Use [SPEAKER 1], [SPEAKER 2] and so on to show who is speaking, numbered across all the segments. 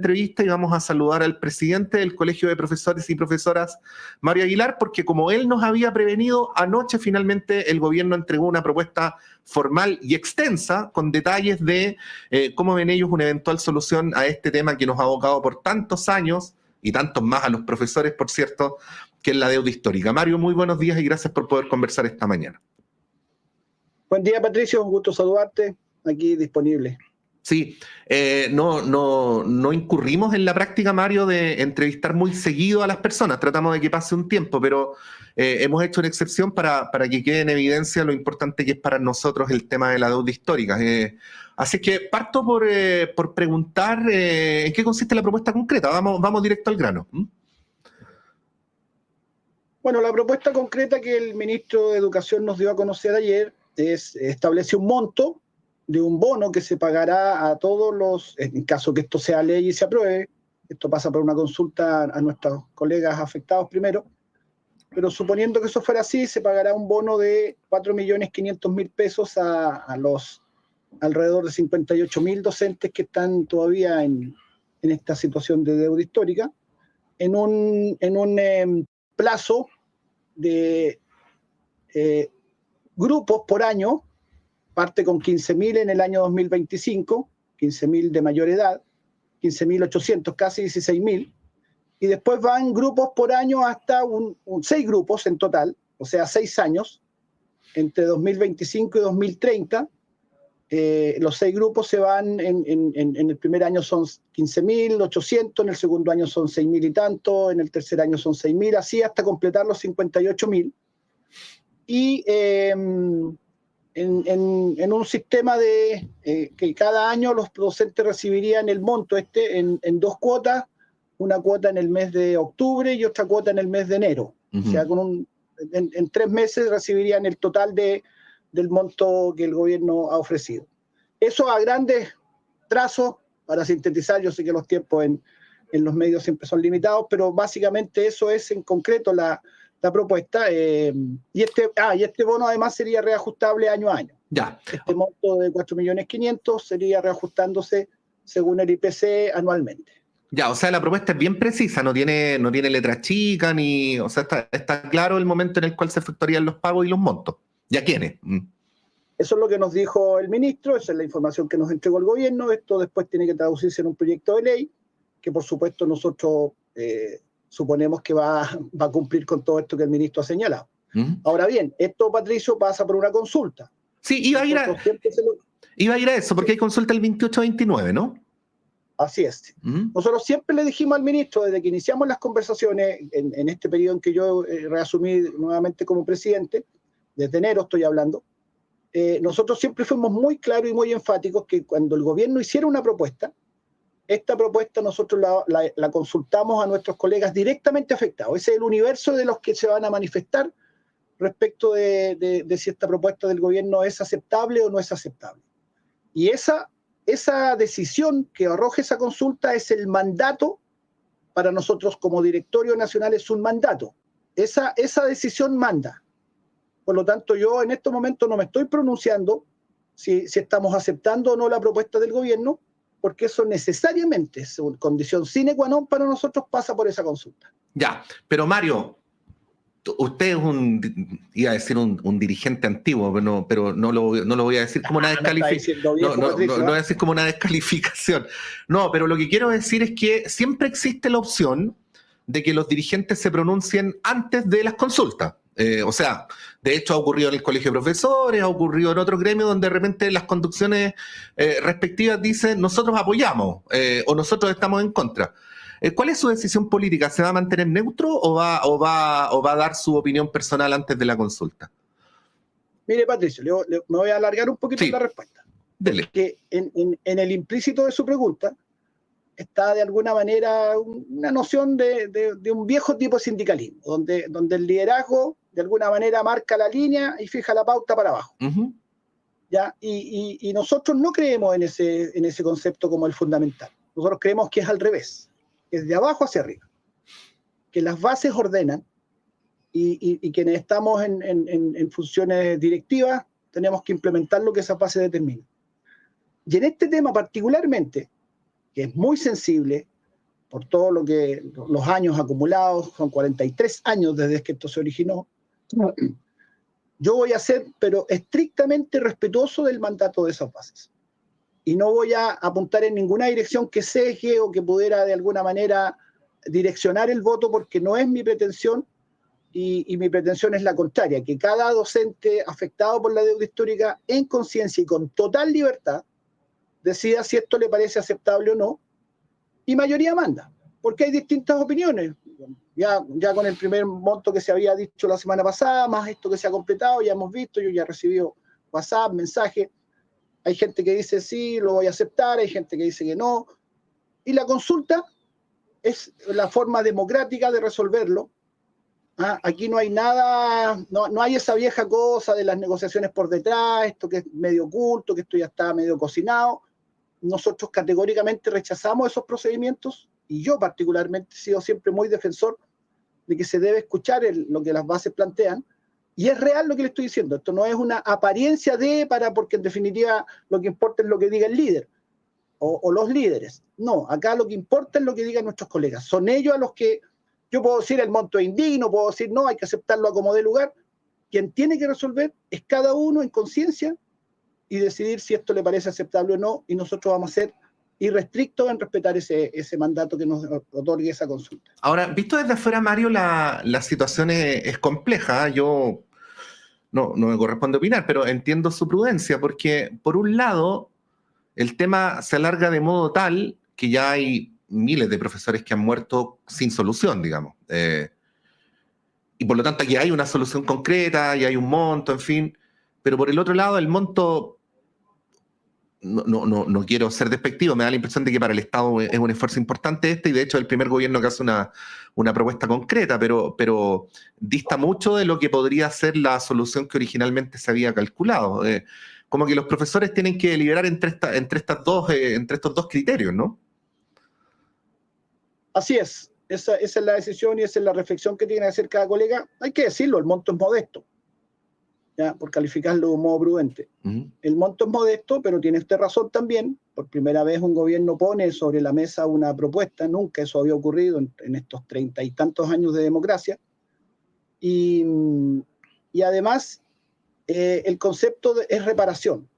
[SPEAKER 1] entrevista y vamos a saludar al presidente del Colegio de Profesores y Profesoras, Mario Aguilar, porque como él nos había prevenido, anoche finalmente el gobierno entregó una propuesta formal y extensa con detalles de cómo ven ellos una eventual solución a este tema que nos ha abocado por tantos años y tantos más a los profesores, por cierto, que es la deuda histórica. Mario, muy buenos días y gracias por poder conversar esta mañana.
[SPEAKER 2] Buen día, Patricio, un gusto saludarte, aquí disponible.
[SPEAKER 1] Sí, no incurrimos en la práctica, Mario, de entrevistar muy seguido a las personas, tratamos de que pase un tiempo, pero hemos hecho una excepción para que quede en evidencia lo importante que es para nosotros el tema de la deuda histórica. Así que parto por preguntar en qué consiste la propuesta concreta. Vamos directo al grano.
[SPEAKER 2] Bueno, la propuesta concreta que el ministro de Educación nos dio a conocer ayer establece un monto de un bono que se pagará a todos los, en caso que esto sea ley y se apruebe, esto pasa por una consulta a nuestros colegas afectados primero, pero suponiendo que eso fuera así, se pagará un bono de 4.500.000 pesos a los alrededor de 58.000 docentes que están todavía en esta situación de deuda histórica, en un plazo de grupos por año. Parte con 15.000 en el año 2025, 15.000 de mayor edad, 15.800, casi 16.000, y después van grupos por año hasta 6 grupos en total, o sea, 6 años, entre 2025 y 2030. Los 6 grupos se van, en el primer año son 15.800, en el segundo año son 6.000 y tanto, en el tercer año son 6.000, así hasta completar los 58.000. Y en un sistema de que cada año los docentes recibirían el monto en 2 cuotas, una cuota en el mes de octubre y otra cuota en el mes de enero. O sea, en 3 meses recibirían el total del monto que el gobierno ha ofrecido. Eso a grandes trazos, para sintetizar, yo sé que los tiempos en los medios siempre son limitados, pero básicamente eso es en concreto la propuesta, y este bono además sería reajustable año a año.
[SPEAKER 1] Ya.
[SPEAKER 2] Este monto de 4.500.000 sería reajustándose según el IPC anualmente.
[SPEAKER 1] Ya, o sea, la propuesta es bien precisa, no tiene letra chica, o sea, está claro el momento en el cual se efectuarían los pagos y los montos. ¿Y a quiénes?
[SPEAKER 2] Eso es lo que nos dijo el ministro, esa es la información que nos entregó el gobierno. Esto después tiene que traducirse en un proyecto de ley, que por supuesto nosotros suponemos que va a cumplir con todo esto que el ministro ha señalado. Ahora bien, esto, Patricio, pasa por una consulta.
[SPEAKER 1] Sí, iba a ir a eso, porque hay consulta el 28-29, ¿no?
[SPEAKER 2] Así es. Nosotros siempre le dijimos al ministro, desde que iniciamos las conversaciones, en este periodo en que yo reasumí nuevamente como presidente, desde enero estoy hablando, nosotros siempre fuimos muy claros y muy enfáticos que cuando el gobierno hiciera una propuesta, esta propuesta nosotros la consultamos a nuestros colegas directamente afectados. Ese es el universo de los que se van a manifestar respecto de si esta propuesta del gobierno es aceptable o no es aceptable. Y esa decisión que arroja esa consulta es el mandato para nosotros como Directorio Nacional, es un mandato. Esa decisión manda. Por lo tanto, yo en estos momentos no me estoy pronunciando si estamos aceptando o no la propuesta del gobierno, porque eso necesariamente es una condición sine qua non para nosotros, pasa por esa consulta.
[SPEAKER 1] Ya, pero Mario, usted es iba a decir un dirigente antiguo, pero no lo voy a decir como una descalificación. No voy a decir como una descalificación. No, pero lo que quiero decir es que siempre existe la opción de que los dirigentes se pronuncien antes de las consultas. O sea, de hecho ha ocurrido en el Colegio de Profesores, ha ocurrido en otro gremio donde de repente las conducciones respectivas dicen nosotros apoyamos o nosotros estamos en contra. ¿Cuál es su decisión política? ¿Se va a mantener neutro o va a dar su opinión personal antes de la consulta?
[SPEAKER 2] Mire, Patricio, me voy a alargar un poquito la respuesta.
[SPEAKER 1] Dele.
[SPEAKER 2] Que en el implícito de su pregunta está de alguna manera una noción de un viejo tipo de sindicalismo, donde el liderazgo de alguna manera marca la línea y fija la pauta para abajo. ¿Ya? Y nosotros no creemos en ese concepto como el fundamental. Nosotros creemos que es al revés, que es de abajo hacia arriba, que las bases ordenan y quienes estamos en funciones directivas tenemos que implementar lo que esa base determina. Y en este tema particularmente, que es muy sensible, por todo los años acumulados, son 43 años desde que esto se originó, yo voy a ser, pero estrictamente respetuoso del mandato de esas bases. Y no voy a apuntar en ninguna dirección que sesgue o que pudiera de alguna manera direccionar el voto, porque no es mi pretensión, y mi pretensión es la contraria, que cada docente afectado por la deuda histórica, en conciencia y con total libertad, decida si esto le parece aceptable o no, y mayoría manda, porque hay distintas opiniones. Ya con el primer monto que se había dicho la semana pasada, más esto que se ha completado, ya hemos visto, yo ya he recibido WhatsApp, mensajes. Hay gente que dice sí, lo voy a aceptar, hay gente que dice que no. Y la consulta es la forma democrática de resolverlo. Aquí no hay nada, no hay esa vieja cosa de las negociaciones por detrás, esto que es medio oculto, que esto ya está medio cocinado. Nosotros categóricamente rechazamos esos procedimientos, y yo particularmente he sido siempre muy defensor de que se debe escuchar lo que las bases plantean. Y es real lo que le estoy diciendo. Esto no es una apariencia porque en definitiva lo que importa es lo que diga el líder o los líderes. No, acá lo que importa es lo que digan nuestros colegas. Son ellos a los que yo puedo decir el monto es indigno, puedo decir no, hay que aceptarlo a como dé lugar. Quien tiene que resolver es cada uno en conciencia y decidir si esto le parece aceptable o no, y nosotros vamos a ser irrestrictos en respetar ese mandato que nos otorgue esa consulta.
[SPEAKER 1] Ahora, visto desde afuera, Mario, la situación es compleja. Yo no me corresponde opinar, pero entiendo su prudencia, porque por un lado, el tema se alarga de modo tal que ya hay miles de profesores que han muerto sin solución, digamos. Y por lo tanto aquí hay una solución concreta, y hay un monto, en fin. Pero por el otro lado, el monto, no quiero ser despectivo, me da la impresión de que para el Estado es un esfuerzo importante y de hecho es el primer gobierno que hace una propuesta concreta, pero dista mucho de lo que podría ser la solución que originalmente se había calculado. Como que los profesores tienen que deliberar entre estos dos criterios, ¿no?
[SPEAKER 2] Así es. Esa es la decisión y esa es la reflexión que tiene que hacer cada colega. Hay que decirlo, el monto es modesto, ¿ya? Por calificarlo de un modo prudente. El monto es modesto, pero tiene usted razón también. Por primera vez un gobierno pone sobre la mesa una propuesta, nunca eso había ocurrido en estos 30 y tantos años de democracia. Y además, el concepto es reparación,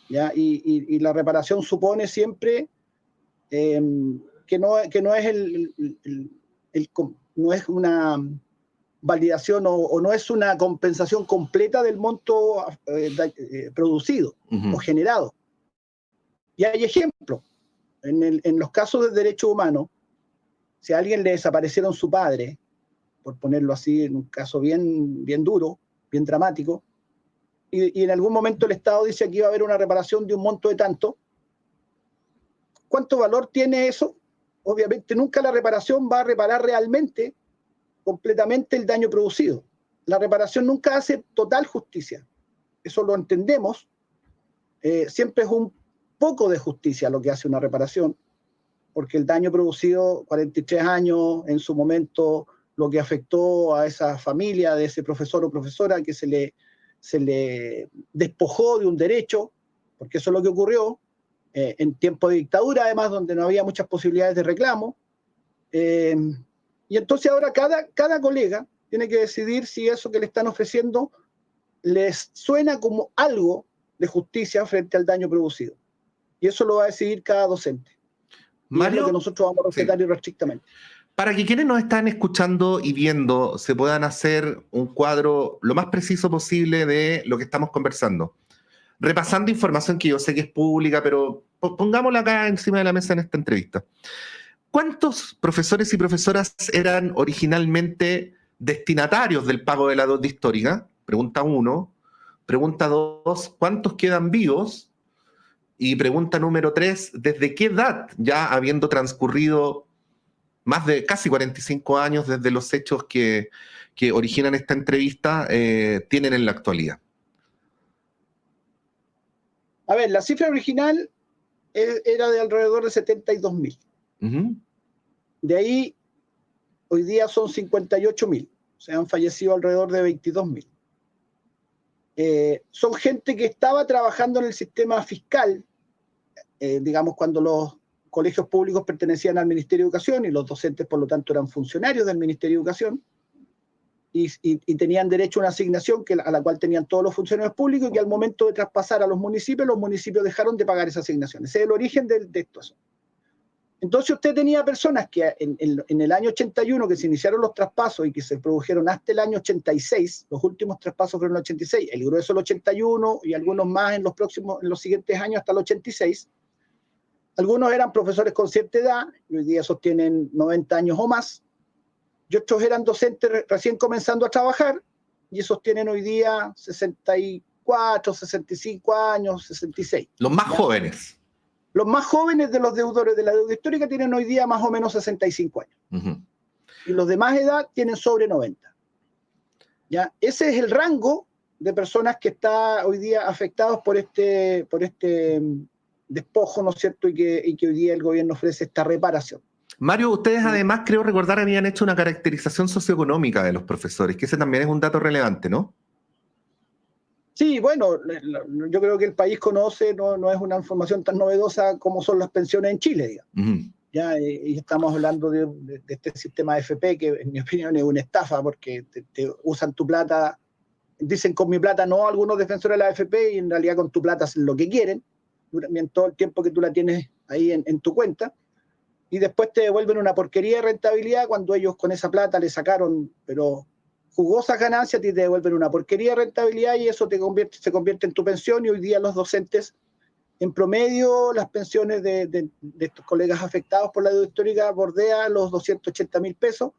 [SPEAKER 2] ¿ya? Y la reparación supone siempre que no es una validación o no es una compensación completa del monto producido o generado. Y hay ejemplos. En los casos de derechos humanos, si a alguien le desaparecieron su padre, por ponerlo así, en un caso bien duro, bien dramático, y en algún momento el Estado dice que iba a haber una reparación de un monto de tanto, ¿cuánto valor tiene eso? Obviamente nunca la reparación va a reparar realmente, completamente el daño producido. La reparación nunca hace total justicia. Eso lo entendemos. Siempre es un poco de justicia lo que hace una reparación, porque el daño producido, 43 años, en su momento, lo que afectó a esa familia de ese profesor o profesora que se le despojó de un derecho, porque eso es lo que ocurrió, en tiempo de dictadura, además, donde no había muchas posibilidades de reclamo. Y entonces ahora cada colega tiene que decidir si eso que le están ofreciendo les suena como algo de justicia frente al daño producido. Y eso lo va a decidir cada docente.
[SPEAKER 1] Mario,
[SPEAKER 2] y es lo que nosotros vamos a respetar irrestrictamente.
[SPEAKER 1] Para que quienes nos están escuchando y viendo se puedan hacer un cuadro lo más preciso posible de lo que estamos conversando, repasando información que yo sé que es pública, pero pongámosla acá encima de la mesa en esta entrevista. ¿Cuántos profesores y profesoras eran originalmente destinatarios del pago de la deuda histórica? Pregunta 1. Pregunta 2, ¿cuántos quedan vivos? Y pregunta número 3, ¿desde qué edad, ya habiendo transcurrido más de casi 45 años desde los hechos que originan esta entrevista, tienen en la actualidad?
[SPEAKER 2] A ver, la cifra original era de alrededor de 72.000. De ahí, hoy día son 58.000. O sea, han fallecido alrededor de 22.000. Son gente que estaba trabajando en el sistema fiscal, digamos, cuando colegios públicos pertenecían al Ministerio de Educación y los docentes, por lo tanto, eran funcionarios del Ministerio de Educación y tenían derecho a una asignación a la cual tenían todos los funcionarios públicos, y al momento de traspasar a los municipios dejaron de pagar esa asignación. Ese es el origen de esto. Entonces usted tenía personas que en el año 81, que se iniciaron los traspasos y que se produjeron hasta el año 86, los últimos traspasos fueron en el 86, el grueso el 81 y algunos más en los siguientes años hasta el 86. Algunos eran profesores con cierta edad, y hoy día esos tienen 90 años o más, y otros eran docentes recién comenzando a trabajar, y esos tienen hoy día 64, 65 años, 66.
[SPEAKER 1] Los más jóvenes.
[SPEAKER 2] Los más jóvenes de los deudores de la deuda histórica tienen hoy día más o menos 65 años. Uh-huh. Y los de más edad tienen sobre 90. ¿Ya? Ese es el rango de personas que está hoy día afectados por este despojo, ¿no es cierto? Y que hoy día el gobierno ofrece esta reparación.
[SPEAKER 1] Mario, ustedes además, creo recordar, habían hecho una caracterización socioeconómica de los profesores, que ese también es un dato relevante, ¿no?
[SPEAKER 2] Sí, bueno, yo creo que el país conoce, no es una información tan novedosa como son las pensiones en Chile, digamos. Uh-huh. Ya, y estamos hablando de este sistema de AFP que, en mi opinión, es una estafa, porque te usan tu plata, dicen con mi plata no algunos defensores de la AFP, y en realidad con tu plata hacen lo que quieren, durante todo el tiempo que tú la tienes ahí en tu cuenta, y después te devuelven una porquería de rentabilidad cuando ellos con esa plata le sacaron, pero jugosas ganancias, te devuelven una porquería de rentabilidad, y eso se convierte en tu pensión. Y hoy día los docentes, en promedio, las pensiones de estos colegas afectados por la deuda histórica bordean los 280.000 pesos.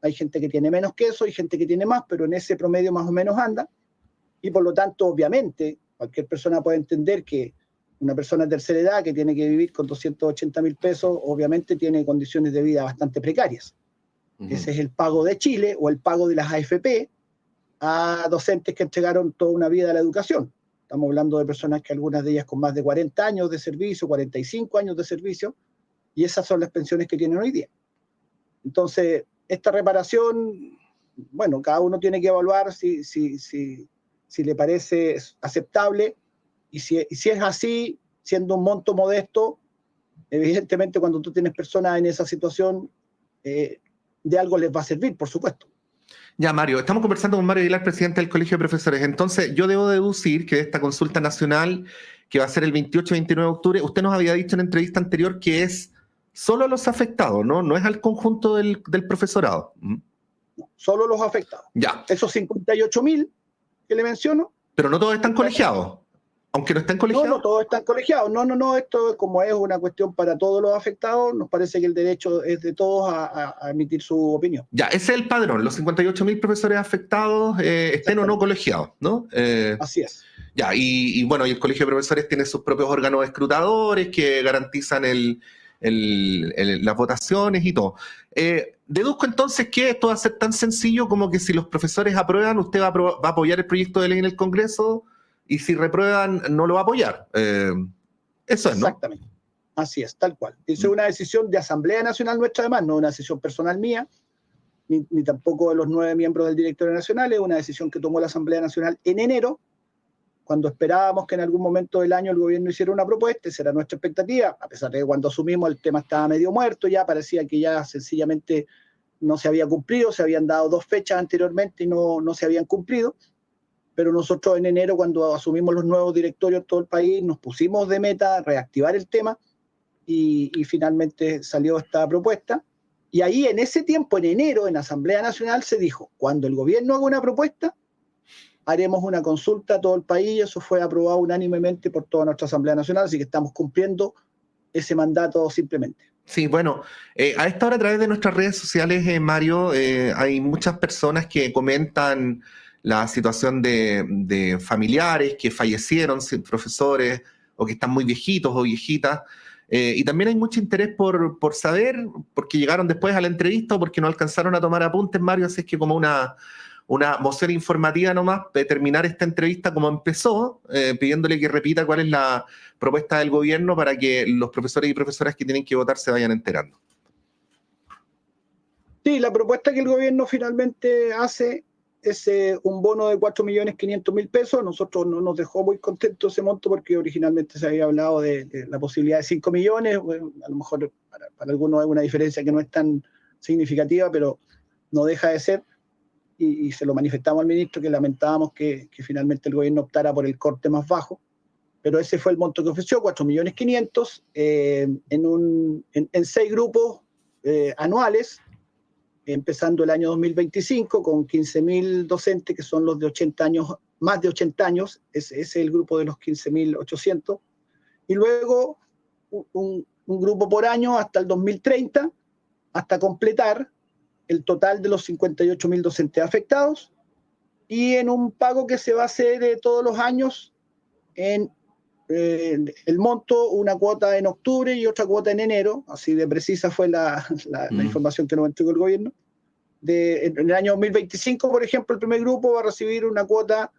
[SPEAKER 2] Hay gente que tiene menos que eso, hay gente que tiene más, pero en ese promedio más o menos anda. Y por lo tanto, obviamente, cualquier persona puede entender que una persona de tercera edad que tiene que vivir con 280.000 pesos, obviamente tiene condiciones de vida bastante precarias. Uh-huh. Ese es el pago de Chile o el pago de las AFP a docentes que entregaron toda una vida a la educación. Estamos hablando de personas que algunas de ellas con más de 40 años de servicio, 45 años de servicio, y esas son las pensiones que tienen hoy día. Entonces, esta reparación, bueno, cada uno tiene que evaluar si le parece aceptable, y si es así, siendo un monto modesto, evidentemente cuando tú tienes personas en esa situación, de algo les va a servir, por supuesto.
[SPEAKER 1] Ya, Mario, estamos conversando con Mario Aguilar, presidente del Colegio de Profesores. Entonces, yo debo deducir que de esta consulta nacional, que va a ser el 28 y 29 de octubre, usted nos había dicho en entrevista anterior que es solo los afectados, ¿no? No es al conjunto del profesorado.
[SPEAKER 2] No, solo los afectados.
[SPEAKER 1] Ya.
[SPEAKER 2] Esos 58.000 que le menciono.
[SPEAKER 1] Pero no todos están colegiados. Aunque no estén colegiados.
[SPEAKER 2] No todos están colegiados. No, esto como es una cuestión para todos los afectados, nos parece que el derecho es de todos a emitir su opinión.
[SPEAKER 1] Ya, ese es el padrón, los 58.000 profesores afectados, estén o no colegiados, ¿no?
[SPEAKER 2] Así es.
[SPEAKER 1] Ya, y bueno, y el Colegio de Profesores tiene sus propios órganos escrutadores que garantizan las votaciones y todo. Deduzco entonces que esto va a ser tan sencillo como que si los profesores aprueban, usted va a apoyar el proyecto de ley en el Congreso, y si reprueban, no lo va a apoyar. Eso es, ¿no?
[SPEAKER 2] Exactamente. Así es, tal cual. Es una decisión de Asamblea Nacional nuestra, además, no una decisión personal mía, ni tampoco de los 9 miembros del Directorio Nacional. Es una decisión que tomó la Asamblea Nacional en enero, cuando esperábamos que en algún momento del año el gobierno hiciera una propuesta. Esa era nuestra expectativa, a pesar de que cuando asumimos el tema estaba medio muerto, ya parecía que ya sencillamente no se había cumplido, se habían dado 2 fechas anteriormente y no se habían cumplido. Pero nosotros en enero, cuando asumimos los nuevos directorios en todo el país, nos pusimos de meta reactivar el tema, y finalmente salió esta propuesta. Y ahí en ese tiempo, en enero, en Asamblea Nacional se dijo, cuando el gobierno haga una propuesta, haremos una consulta a todo el país, y eso fue aprobado unánimemente por toda nuestra Asamblea Nacional, así que estamos cumpliendo ese mandato simplemente.
[SPEAKER 1] Sí, bueno, a esta hora a través de nuestras redes sociales, Mario, hay muchas personas que comentan la situación de familiares que fallecieron, profesores, o que están muy viejitos o viejitas, y también hay mucho interés por saber, porque llegaron después a la entrevista o porque no alcanzaron a tomar apuntes, Mario, así es que como una moción informativa nomás, de terminar esta entrevista como empezó, pidiéndole que repita cuál es la propuesta del gobierno para que los profesores y profesoras que tienen que votar se vayan enterando.
[SPEAKER 2] Sí, la propuesta que el gobierno finalmente hace es un bono de 4.500.000 pesos. Nosotros no nos dejó muy contentos ese monto porque originalmente se había hablado de la posibilidad de 5 millones. Bueno, a lo mejor para algunos hay una diferencia que no es tan significativa, pero no deja de ser. Y se lo manifestamos al ministro que lamentábamos que finalmente el gobierno optara por el corte más bajo. Pero ese fue el monto que ofreció, 4.500.000, en 6 grupos anuales, empezando el año 2025 con 15.000 docentes, que son los de 80 años, más de 80 años, ese es el grupo de los 15.800, y luego un grupo por año hasta el 2030, hasta completar el total de los 58.000 docentes afectados, y en un pago que se va a hacer todos los años en el monto, una cuota en octubre y otra cuota en enero, así de precisa fue la información que nos entregó el gobierno. En el año 2025, por ejemplo, el primer grupo va a recibir una cuota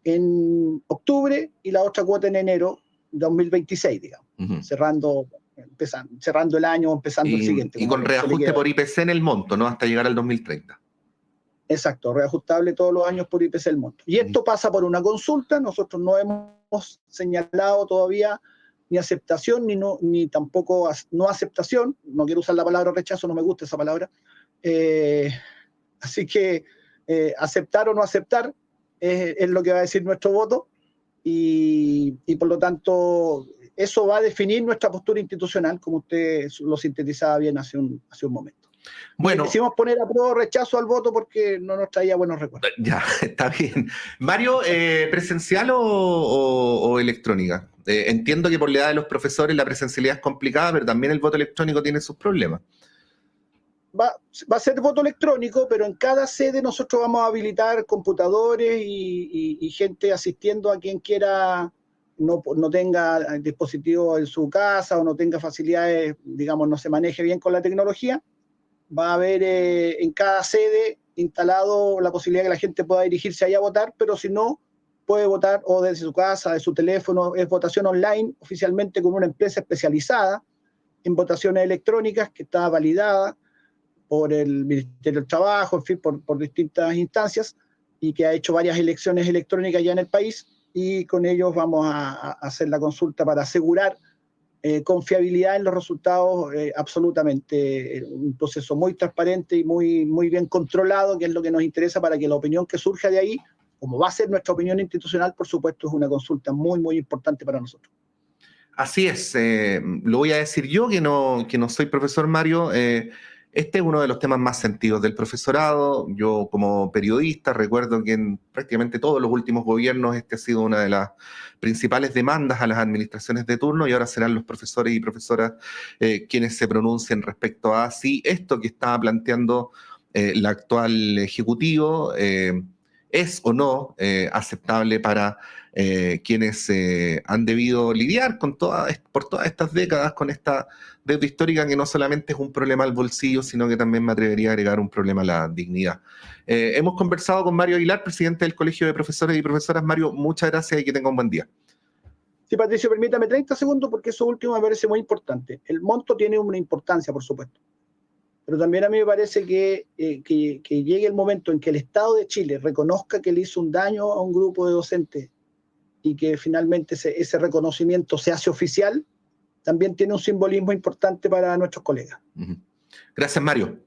[SPEAKER 2] en octubre y la otra cuota en enero de 2026, digamos, cerrando el año, empezando el siguiente.
[SPEAKER 1] Y con reajuste por IPC en el monto, ¿no? Hasta llegar al 2030.
[SPEAKER 2] Exacto, reajustable todos los años por IPC el monto. Y esto pasa por una consulta. Nosotros no hemos señalado todavía ni aceptación ni tampoco no aceptación. No quiero usar la palabra rechazo, no me gusta esa palabra. Así que aceptar o no aceptar es lo que va a decir nuestro voto y por lo tanto eso va a definir nuestra postura institucional, como usted lo sintetizaba bien hace un momento. Bueno, quisimos poner apruebo o rechazo al voto porque no nos traía buenos recuerdos.
[SPEAKER 1] Ya, está bien. Mario, ¿presencial o electrónica? Entiendo que por la edad de los profesores la presencialidad es complicada, pero también el voto electrónico tiene sus problemas.
[SPEAKER 2] Va a ser voto electrónico, pero en cada sede nosotros vamos a habilitar computadores y gente asistiendo a quien quiera no tenga dispositivo en su casa o no tenga facilidades, digamos, no se maneje bien con la tecnología. Va a haber en cada sede instalado la posibilidad de que la gente pueda dirigirse allá a votar, pero si no, puede votar o desde su casa, de su teléfono. Es votación online, oficialmente con una empresa especializada en votaciones electrónicas que está validada por el Ministerio del Trabajo, en fin, por distintas instancias, y que ha hecho varias elecciones electrónicas ya en el país, y con ellos vamos a hacer la consulta para asegurar confiabilidad en los resultados, absolutamente. Un proceso muy transparente y muy bien controlado, que es lo que nos interesa para que la opinión que surja de ahí, como va a ser nuestra opinión institucional, por supuesto, es una consulta muy importante para nosotros.
[SPEAKER 1] Así es, lo voy a decir yo, que no soy profesor, Mario. Este es uno de los temas más sentidos del profesorado. Yo, como periodista, recuerdo que en prácticamente todos los últimos gobiernos este ha sido una de las principales demandas a las administraciones de turno, y ahora serán los profesores y profesoras quienes se pronuncien respecto a si esto que está planteando el actual Ejecutivo es o no aceptable para quienes han debido lidiar por todas estas décadas con esta deuda histórica, que no solamente es un problema al bolsillo, sino que también me atrevería a agregar un problema a la dignidad. Hemos conversado con Mario Aguilar, presidente del Colegio de Profesores y Profesoras. Mario, muchas gracias y que tenga un buen día.
[SPEAKER 2] Sí, Patricio, permítame 30 segundos porque eso último me parece muy importante. El monto tiene una importancia, por supuesto, pero también a mí me parece que llegue el momento en que el Estado de Chile reconozca que le hizo un daño a un grupo de docentes y que finalmente ese reconocimiento se hace oficial, también tiene un simbolismo importante para nuestros colegas.
[SPEAKER 1] Gracias, Mario.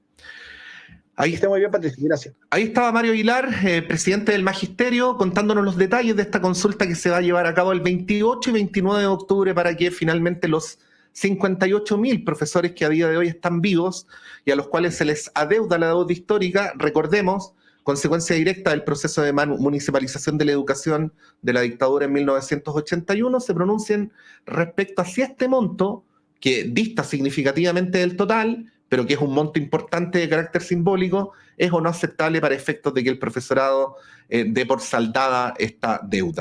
[SPEAKER 2] Está muy bien, Patricio, gracias.
[SPEAKER 1] Ahí estaba Mario Aguilar, presidente del Magisterio, contándonos los detalles de esta consulta que se va a llevar a cabo el 28 y 29 de octubre para que finalmente los 58.000 profesores que a día de hoy están vivos y a los cuales se les adeuda la deuda histórica, recordemos, consecuencia directa del proceso de municipalización de la educación de la dictadura en 1981, se pronuncien respecto a si este monto, que dista significativamente del total, pero que es un monto importante de carácter simbólico, es o no aceptable para efectos de que el profesorado dé por saldada esta deuda.